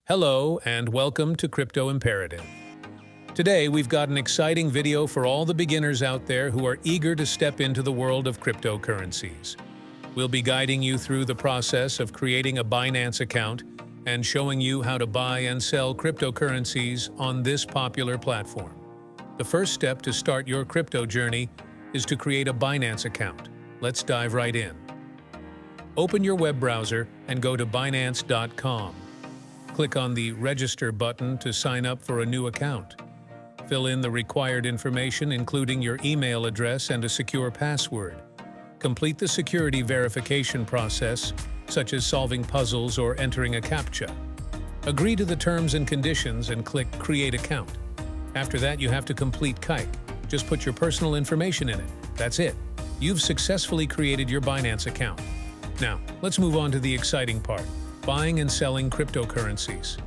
Hello and welcome to Crypto Imperative. Today we've got an exciting video for all the beginners out there who are eager to step into the world of cryptocurrencies. We'll be guiding you through the process of creating a Binance account and showing you how to buy and sell cryptocurrencies on this popular platform. The first step to start your crypto journey is to create a Binance account. Let's dive right in. Open your web browser and go to Binance.com. Click on the Register button to sign up for a new account. Fill in the required information, including your email address and a secure password. Complete the security verification process, such as solving puzzles or entering a CAPTCHA. Agree to the terms and conditions and click Create Account. After that, you have to complete Kike. Just put your personal information in it. That's it. You've successfully created your Binance account. Now, let's move on to the exciting part. Buying and selling cryptocurrencies.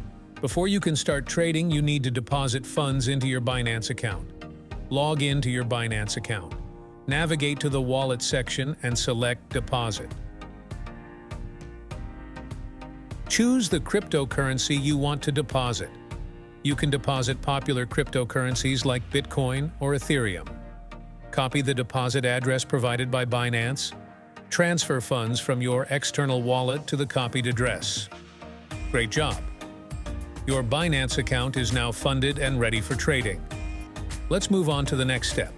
Before you can start trading, you need to deposit funds into your Binance account. Log in to your Binance account. Navigate to the Wallet section and select Deposit. Choose the cryptocurrency you want to deposit. You can deposit popular cryptocurrencies like Bitcoin or Ethereum. Copy the deposit address provided by Binance. Transfer funds from your external wallet to the copied address. Great job! Your Binance account is now funded and ready for trading. Let's move on to the next step.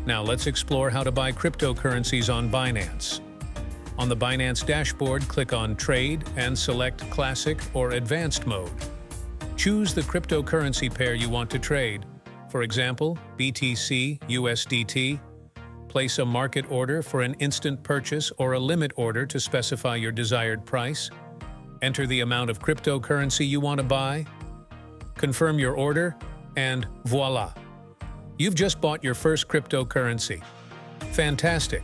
Now let's explore how to buy cryptocurrencies on Binance. On the Binance dashboard, click on Trade and select Classic or Advanced mode. Choose the cryptocurrency pair you want to trade. For example, BTC, USDT. Place a market order for an instant purchase or a limit order to specify your desired price. Enter the amount of cryptocurrency you want to buy. Confirm your order, and voila! You've just bought your first cryptocurrency. Fantastic!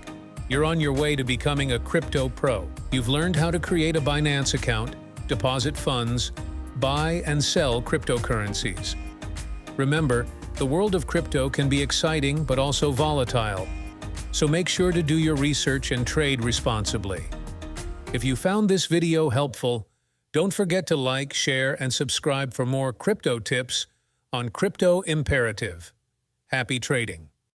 You're on your way to becoming a crypto pro. You've learned how to create a Binance account, deposit funds, buy and sell cryptocurrencies. Remember, the world of crypto can be exciting but also volatile. So make sure to do your research and trade responsibly. If you found this video helpful, don't forget to like, share, and subscribe for more crypto tips on Crypto Imperative. Happy trading!